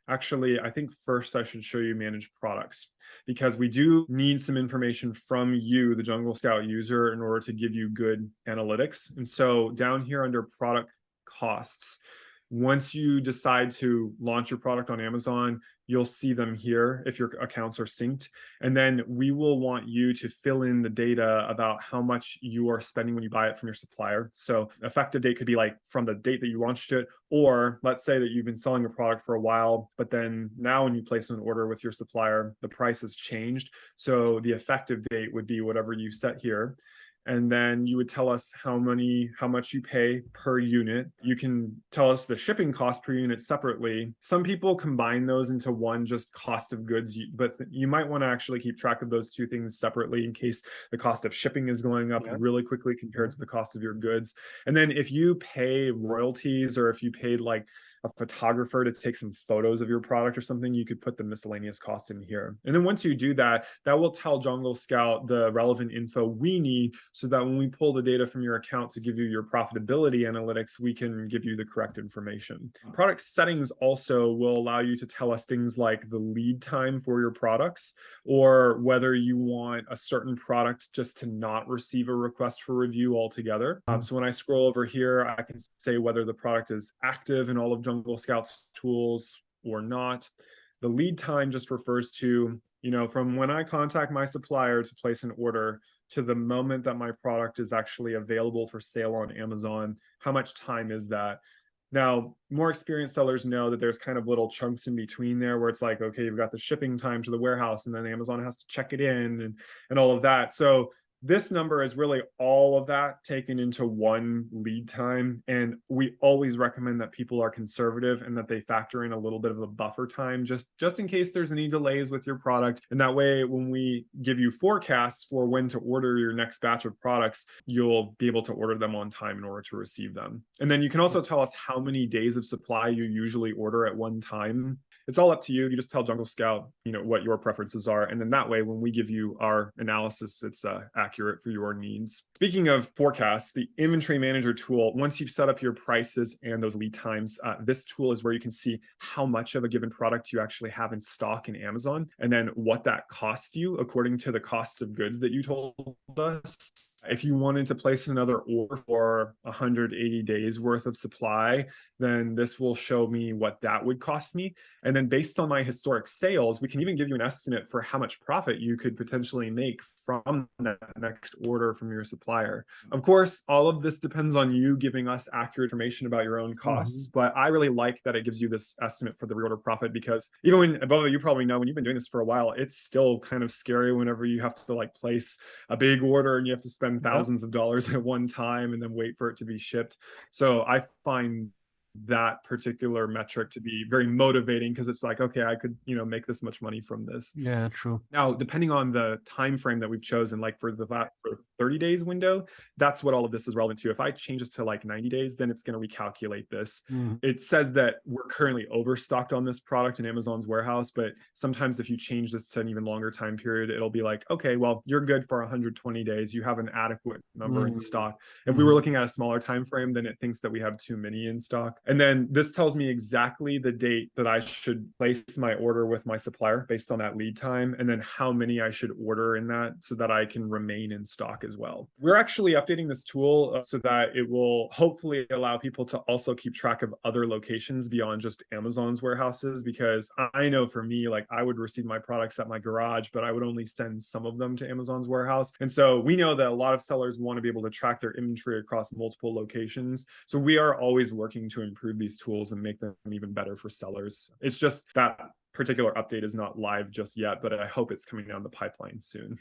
Actually, I think first I should show you managed products because we do need some information from you, the Jungle Scout user, in order to give you good analytics. And so down here under product costs, once you decide to launch your product on Amazon, you'll see them here if your accounts are synced. And then we will want you to fill in the data about how much you are spending when you buy it from your supplier. So effective date could be like from the date that you launched it, or let's say that you've been selling a product for a while, but then now when you place an order with your supplier, the price has changed. So the effective date would be whatever you set here. And then you would tell us how much you pay per unit. You can tell us the shipping cost per unit separately. Some people combine those into one just cost of goods, but you might want to actually keep track of those two things separately in case the cost of shipping is going up really quickly compared to the cost of your goods. And then if you pay royalties or if you paid like a photographer to take some photos of your product or something, you could put the miscellaneous cost in here. And then once you do that, that will tell Jungle Scout the relevant info we need so that when we pull the data from your account to give you your profitability analytics, we can give you the correct information. Product settings also will allow you to tell us things like the lead time for your products, or whether you want a certain product just to not receive a request for review altogether. So when I scroll over here, I can say whether the product is active in all of Jungle Scout's tools or not. The lead time just refers to, from when I contact my supplier to place an order to the moment that my product is actually available for sale on Amazon. How much time is that? Now, more experienced sellers know that there's kind of little chunks in between there where it's like, okay, you've got the shipping time to the warehouse, and then Amazon has to check it in and all of that. So this number is really all of that taken into one lead time. And we always recommend that people are conservative and that they factor in a little bit of a buffer time just in case there's any delays with your product. And that way, when we give you forecasts for when to order your next batch of products, you'll be able to order them on time in order to receive them. And then you can also tell us how many days of supply you usually order at one time. It's all up to you. You just tell Jungle Scout, what your preferences are. And then that way, when we give you our analysis, it's accurate for your needs. Speaking of forecasts, the inventory manager tool, once you've set up your prices and those lead times, this tool is where you can see how much of a given product you actually have in stock in Amazon, and then what that cost you according to the cost of goods that you told us. If you wanted to place another order for 180 days worth of supply, then this will show me what that would cost me. And then based on my historic sales, we can even give you an estimate for how much profit you could potentially make from that next order from your supplier. Of course, all of this depends on you giving us accurate information about your own costs, but I really like that it gives you this estimate for the reorder profit, because even when, Bova, you probably know, when you've been doing this for a while, it's still kind of scary whenever you have to like place a big order and you have to spend thousands of dollars at one time and then wait for it to be shipped. So I find that particular metric to be very motivating, because it's like, okay, I could make this much money from this. Yeah, true. Now, depending on the time frame that we've chosen, like for 30 days window, that's what all of this is relevant to. If I change this to like 90 days, then it's going to recalculate this. It says that we're currently overstocked on this product in Amazon's warehouse, but sometimes if you change this to an even longer time period, it'll be like, okay, well, you're good for 120 days. You have an adequate number in stock. If we were looking at a smaller time frame, then it thinks that we have too many in stock. And then this tells me exactly the date that I should place my order with my supplier based on that lead time, and then how many I should order in that so that I can remain in stock as well. We're actually updating this tool so that it will hopefully allow people to also keep track of other locations beyond just Amazon's warehouses, because I know for me, like I would receive my products at my garage, but I would only send some of them to Amazon's warehouse. And so we know that a lot of sellers want to be able to track their inventory across multiple locations. So we are always working to improve these tools and make them even better for sellers. It's just that particular update is not live just yet, but I hope it's coming down the pipeline soon.